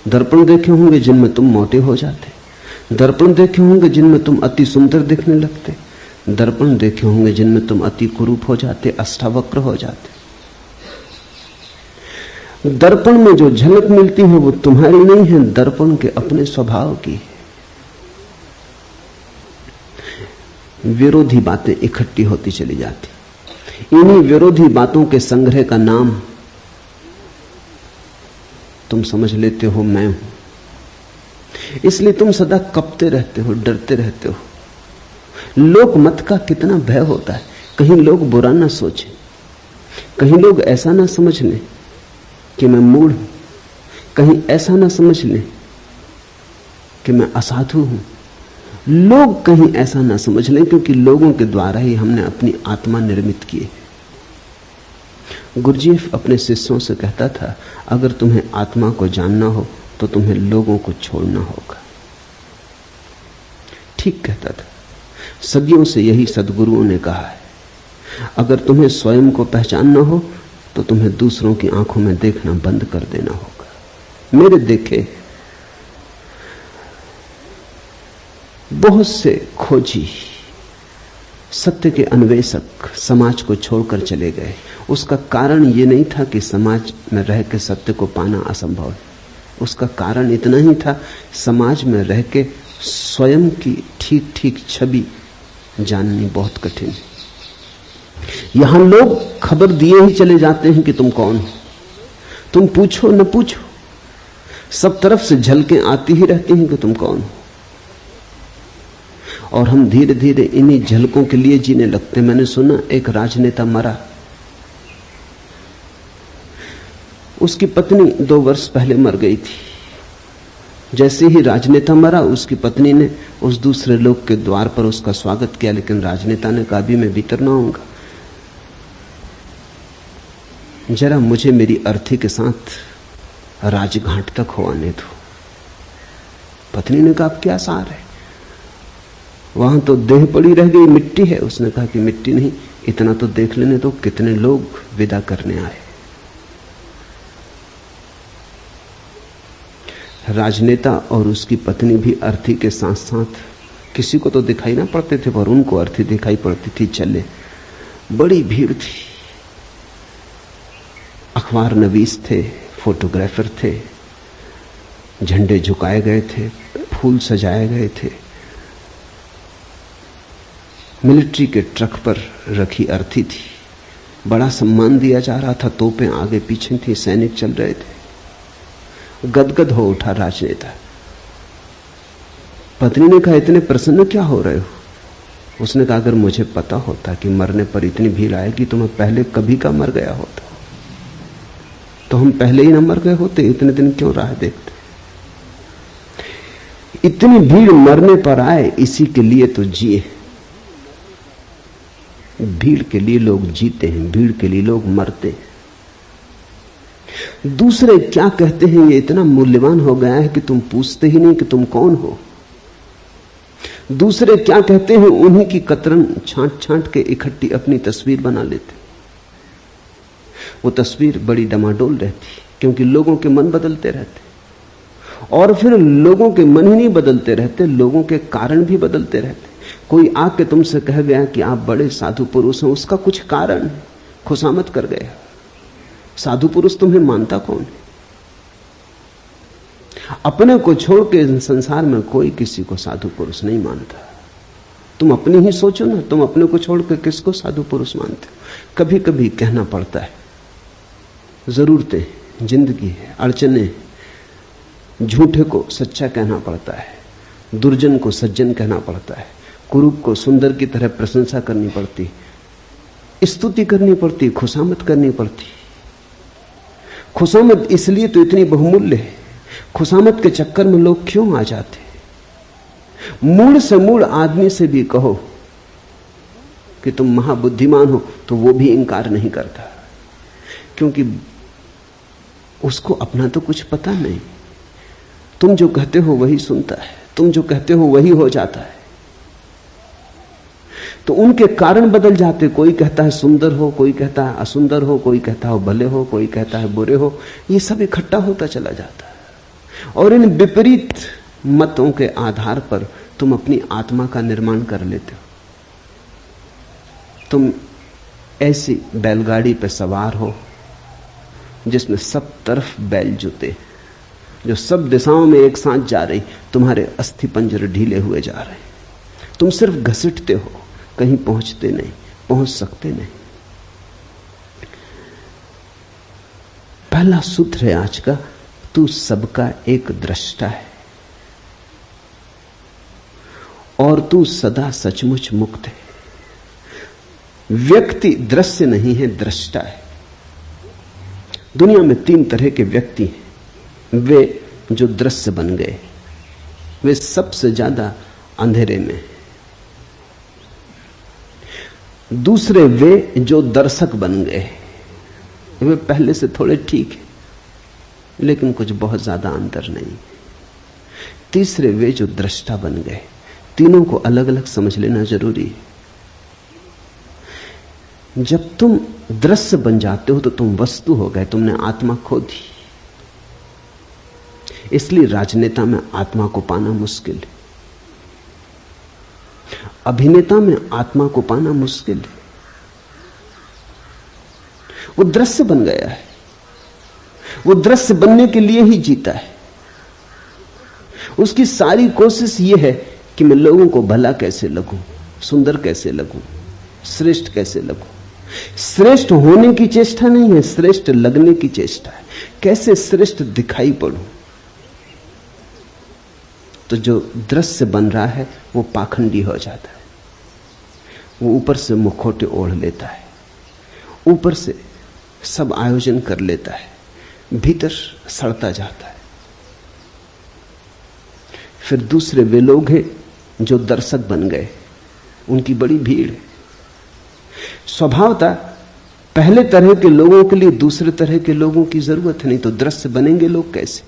दर्पण देखे होंगे जिनमें तुम मोटे हो जाते, दर्पण देखे होंगे जिनमें तुम अति सुंदर दिखने लगते, दर्पण देखे होंगे जिनमें तुम अति कुरूप हो जाते, अष्टावक्र हो जाते। दर्पण में जो झलक मिलती है वो तुम्हारी नहीं है, दर्पण के अपने स्वभाव की है। विरोधी बातें इकट्ठी होती चली जाती। इन्हीं विरोधी बातों के संग्रह का नाम तुम समझ लेते हो मैं हूं। इसलिए तुम सदा कपते रहते हो, डरते रहते हो। लोक मत का कितना भय होता है। कहीं लोग बुरा ना सोचें, कहीं लोग ऐसा ना समझ लें कि मैं मूढ़ हूं, कहीं ऐसा ना समझ लें कि मैं असाधु हूं। लोग कहीं ऐसा ना समझ लें, क्योंकि लोगों के द्वारा ही हमने अपनी आत्मा निर्मित की है। गुरुजीएफ अपने शिष्यों से कहता था, अगर तुम्हें आत्मा को जानना हो तो तुम्हें लोगों को छोड़ना होगा। ठीक कहता था। सदियों से यही सद्गुरुओं ने कहा है। अगर तुम्हें स्वयं को पहचानना हो तो तुम्हें दूसरों की आंखों में देखना बंद कर देना होगा। मेरे देखे बहुत से खोजी, सत्य के अन्वेषक समाज को छोड़कर चले गए। उसका कारण यह नहीं था कि समाज में रह के सत्य को पाना असंभव है। उसका कारण इतना ही था, समाज में रह के स्वयं की ठीक ठीक छवि जाननी बहुत कठिन है। यहां लोग खबर दिए ही चले जाते हैं कि तुम कौन हो। तुम पूछो न पूछो, सब तरफ से झलकें आती ही रहती हैं कि तुम कौन हो। और हम धीरे धीरे इन्हीं झलकों के लिए जीने लगते। मैंने सुना एक राजनेता मरा, उसकी पत्नी 2 वर्ष पहले मर गई थी। जैसे ही राजनेता मरा, उसकी पत्नी ने उस दूसरे लोग के द्वार पर उसका स्वागत किया, लेकिन राजनेता ने कहा अभी मैं भीतर ना आऊंगा, जरा मुझे मेरी अर्थी के साथ राजघाट तक हो आने दो। पत्नी ने कहा अब क्या सार है, वहां तो देह पड़ी रह गई, मिट्टी है। उसने कहा कि मिट्टी नहीं, इतना तो देख लेने दो कितने लोग विदा करने आए। राजनेता और उसकी पत्नी भी अर्थी के साथ साथ, किसी को तो दिखाई ना पड़ते थे पर उनको अर्थी दिखाई पड़ती थी, चले। बड़ी भीड़ थी। अखबार नवीस थे, फोटोग्राफर थे, झंडे झुकाए गए थे, फूल सजाए गए थे, मिलिट्री के ट्रक पर रखी अर्थी थी, बड़ा सम्मान दिया जा रहा था, तोपें आगे पीछे थी, सैनिक चल रहे थे। गदगद हो उठा राजनेता। पत्नी ने कहा इतने प्रसन्न क्या हो रहे हो? उसने कहा अगर मुझे पता होता कि मरने पर इतनी भीड़ आएगी तो मैं पहले कभी का मर गया होता, तो हम पहले ही ना मर गए होते, इतने दिन क्यों राह देखते। इतनी भीड़ मरने पर आए, इसी के लिए तो जिए। भीड़ के लिए लोग जीते हैं, भीड़ के लिए लोग मरते हैं। दूसरे क्या कहते हैं ये इतना मूल्यवान हो गया है कि तुम पूछते ही नहीं कि तुम कौन हो। दूसरे क्या कहते हैं उन्हीं की कतरन छांट छांट के इकट्ठी अपनी तस्वीर बना लेते। वो तस्वीर बड़ी डमाडोल रहती, क्योंकि लोगों के मन बदलते रहते, और फिर लोगों के मन ही नहीं बदलते रहते, लोगों के कारण भी बदलते रहते। कोई आके तुमसे कह गया कि आप बड़े साधु पुरुष हैं, उसका कुछ कारण है, खुशामद कर गया। साधु पुरुष तुम्हें मानता कौन है? अपने को छोड़ के संसार में कोई किसी को साधु पुरुष नहीं मानता। तुम अपनी ही सोचो ना, तुम अपने को छोड़ के किसको साधु पुरुष मानते हो? कभी कभी कहना पड़ता है, जरूरतें, जिंदगी है, अड़चने, झूठे को सच्चा कहना पड़ता है, दुर्जन को सज्जन कहना पड़ता है, कुरूप को सुंदर की तरह प्रशंसा करनी पड़ती, स्तुति करनी पड़ती, खुशामद करनी पड़ती। खुशामद इसलिए तो इतनी बहुमूल्य है। खुशामद के चक्कर में लोग क्यों आ जाते? मूल से मूल आदमी से भी कहो कि तुम महाबुद्धिमान हो तो वो भी इंकार नहीं करता, क्योंकि उसको अपना तो कुछ पता नहीं। तुम जो कहते हो वही सुनता है, तुम जो कहते हो वही हो जाता है। तो उनके कारण बदल जाते। कोई कहता है सुंदर हो, कोई कहता है असुंदर हो, कोई कहता है भले हो, कोई कहता है बुरे हो। ये सब इकट्ठा होता चला जाता है। और इन विपरीत मतों के आधार पर तुम अपनी आत्मा का निर्माण कर लेते हो। तुम ऐसी बैलगाड़ी पर सवार हो जिसमें सब तरफ बैल जुते, जो सब दिशाओं में एक साथ जा रही, तुम्हारे अस्थि पंजर ढीले हुए जा रहे, तुम सिर्फ घसीटते हो, कहीं पहुंचते नहीं, पहुंच सकते नहीं। पहला सूत्र है आज का, तू सबका एक दृष्टा है और तू सदा सचमुच मुक्त है। व्यक्ति दृश्य नहीं है, दृष्टा है। दुनिया में 3 तरह के व्यक्ति हैं। वे जो दृश्य बन गए, वे सबसे ज्यादा अंधेरे में। दूसरे वे जो दर्शक बन गए, वे पहले से थोड़े ठीक है लेकिन कुछ बहुत ज्यादा अंतर नहीं। तीसरे वे जो दृष्टा बन गए। तीनों को अलग अलग समझ लेना जरूरी है। जब तुम दृश्य बन जाते हो तो तुम वस्तु हो गए, तुमने आत्मा खो दी। इसलिए राजनेता में आत्मा को पाना मुश्किल है, अभिनेता में आत्मा को पाना मुश्किल है। वो दृश्य बन गया है, वो दृश्य बनने के लिए ही जीता है। उसकी सारी कोशिश ये है कि मैं लोगों को भला कैसे लगूं, सुंदर कैसे लगूं, श्रेष्ठ कैसे लगूं। श्रेष्ठ होने की चेष्टा नहीं है, श्रेष्ठ लगने की चेष्टा है। कैसे श्रेष्ठ दिखाई पड़ूं। तो जो दृश्य बन रहा है वो पाखंडी हो जाता है। वो ऊपर से मुखौटे ओढ़ लेता है, ऊपर से सब आयोजन कर लेता है, भीतर सड़ता जाता है। फिर दूसरे वे लोग हैं जो दर्शक बन गए, उनकी बड़ी भीड़ है। स्वभावतः पहले तरह के लोगों के लिए दूसरे तरह के लोगों की जरूरत नहीं, तो दृश्य बनेंगे लोग कैसे।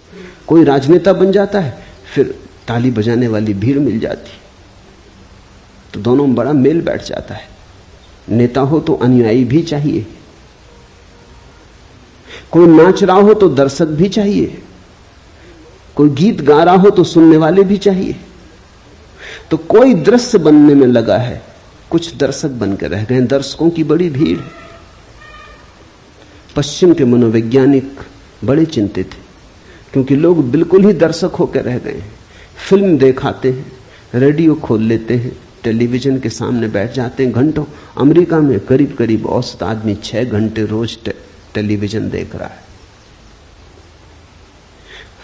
कोई राजनेता बन जाता है, फिर ताली बजाने वाली भीड़ मिल जाती, तो दोनों में बड़ा मेल बैठ जाता है। नेता हो तो अनुयायी भी चाहिए, कोई नाच रहा हो तो दर्शक भी चाहिए, कोई गीत गा रहा हो तो सुनने वाले भी चाहिए। तो कोई दृश्य बनने में लगा है, कुछ दर्शक बनकर रह गए। दर्शकों की बड़ी भीड़ है। पश्चिम के मनोवैज्ञानिक बड़े चिंतित थे क्योंकि लोग बिल्कुल ही दर्शक होकर रह गए। फिल्म देखाते हैं, रेडियो खोल लेते हैं, टेलीविजन के सामने बैठ जाते हैं घंटों। अमेरिका में करीब करीब औसत आदमी 6 घंटे रोज टेलीविजन देख रहा है।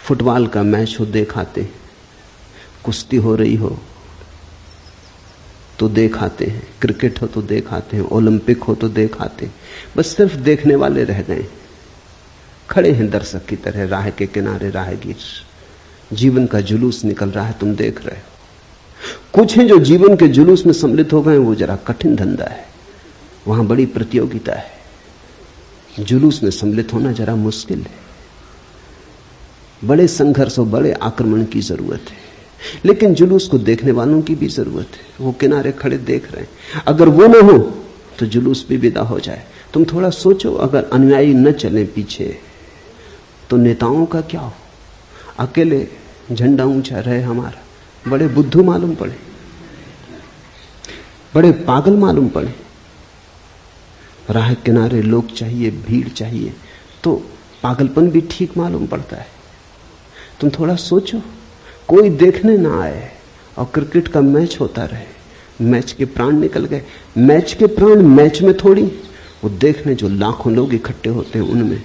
फुटबॉल का मैच हो देखाते हैं, कुश्ती हो रही हो तो देखाते हैं, क्रिकेट हो तो देखाते हैं, ओलंपिक हो तो देखाते हैं। बस सिर्फ देखने वाले रह गए, खड़े हैं दर्शक की तरह राह के किनारे राहगीर। जीवन का जुलूस निकल रहा है, तुम देख रहे हो। कुछ हैं जो जीवन के जुलूस में सम्मिलित हो गए, वो जरा कठिन धंधा है, वहां बड़ी प्रतियोगिता है। जुलूस में सम्मिलित होना जरा मुश्किल है, बड़े संघर्ष और बड़े आक्रमण की जरूरत है। लेकिन जुलूस को देखने वालों की भी जरूरत है, वो किनारे खड़े देख रहे हैं। अगर वो ना हो तो जुलूस भी विदा हो जाए। तुम थोड़ा सोचो, अगर अनुयायी न चले पीछे तो नेताओं का क्या हो। अकेले झंडा ऊंचा रहे हमारा, बड़े बुद्धू मालूम पड़े, बड़े पागल मालूम पड़े। राह किनारे लोग चाहिए, भीड़ चाहिए, तो पागलपन भी ठीक मालूम पड़ता है। तुम थोड़ा सोचो, कोई देखने ना आए और क्रिकेट का मैच होता रहे, मैच के प्राण निकल गए। मैच के प्राण मैच में थोड़ी, वो देखने जो लाखों लोग इकट्ठे होते हैं उनमें।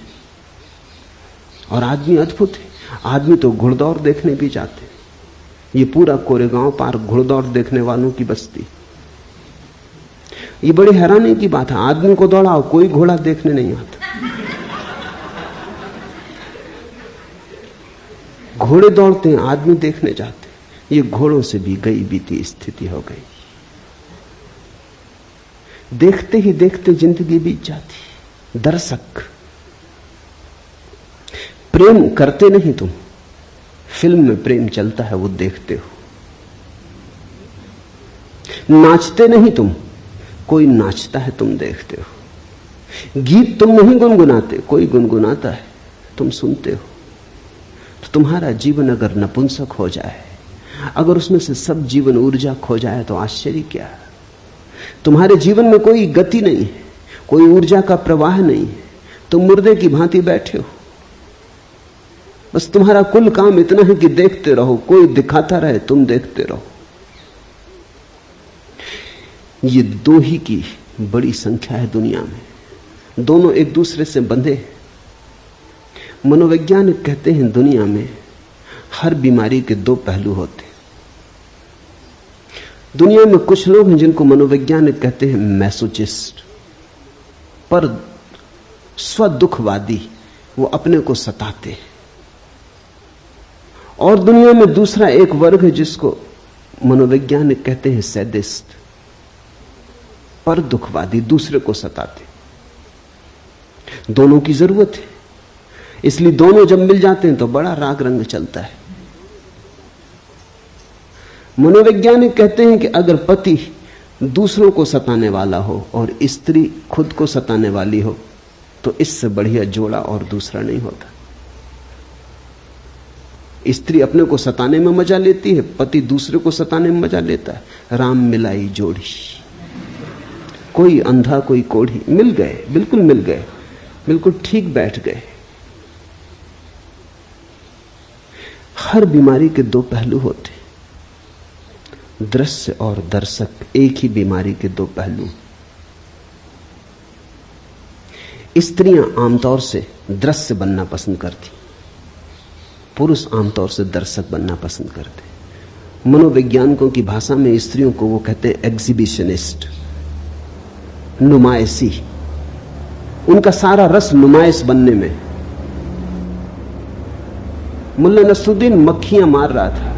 और आदमी अद्भुत है, आदमी तो घुड़दौड़ देखने भी जाते हैं। ये पूरा कोरेगांव पार्क घुड़दौड़ देखने वालों की बस्ती। ये बड़ी हैरानी की बात है, आदमी को दौड़ाओ, कोई घोड़ा देखने नहीं आता। घोड़े दौड़ते हैं, आदमी देखने जाते हैं। ये घोड़ों से भी गई बीती स्थिति हो गई। देखते ही देखते जिंदगी बीत जाती। दर्शक, प्रेम करते नहीं तुम, फिल्म में प्रेम चलता है वो देखते हो। नाचते नहीं तुम, कोई नाचता है तुम देखते हो। गीत तुम नहीं गुनगुनाते, कोई गुनगुनाता है तुम सुनते हो। तो तुम्हारा जीवन अगर नपुंसक हो जाए, अगर उसमें से सब जीवन ऊर्जा खो जाए, तो आश्चर्य क्या। तुम्हारे जीवन में कोई गति नहीं है, कोई ऊर्जा का प्रवाह नहीं है, तुम मुर्दे की भांति बैठे हो। बस तुम्हारा कुल काम इतना है कि देखते रहो, कोई दिखाता रहे, तुम देखते रहो। ये दो ही की बड़ी संख्या है दुनिया में, दोनों एक दूसरे से बंधे। मनोवैज्ञानिक कहते हैं दुनिया में हर बीमारी के दो पहलू होते हैं। दुनिया में कुछ लोग हैं जिनको मनोवैज्ञानिक कहते हैं मैसोचिस्ट, पर स्वदुखवादी, वो अपने को सताते हैं। और दुनिया में दूसरा एक वर्ग है जिसको मनोवैज्ञानिक कहते हैं सैडिस्ट, पर दुखवादी, दूसरे को सताते। दोनों की जरूरत है, इसलिए दोनों जब मिल जाते हैं तो बड़ा राग रंग चलता है। मनोवैज्ञानिक कहते हैं कि अगर पति दूसरों को सताने वाला हो और स्त्री खुद को सताने वाली हो, तो इससे बढ़िया जोड़ा और दूसरा नहीं होता। स्त्री अपने को सताने में मजा लेती है, पति दूसरे को सताने में मजा लेता है। राम मिलाई जोड़ी, कोई अंधा कोई कोढ़ी, मिल गए, बिल्कुल मिल गए, बिल्कुल ठीक बैठ गए। हर बीमारी के दो पहलू होते, दृश्य और दर्शक, एक ही बीमारी के दो पहलू। स्त्रियां आमतौर से दृश्य बनना पसंद करती, पुरुष आमतौर से दर्शक बनना पसंद करते। मनोवैज्ञानिकों की भाषा में स्त्रियों को वो कहते हैं एग्जिबिशनिस्ट, नुमाइशी। उनका सारा रस नुमाइश बनने में। मुल्ला नसरुद्दीन मक्खियां मार रहा था,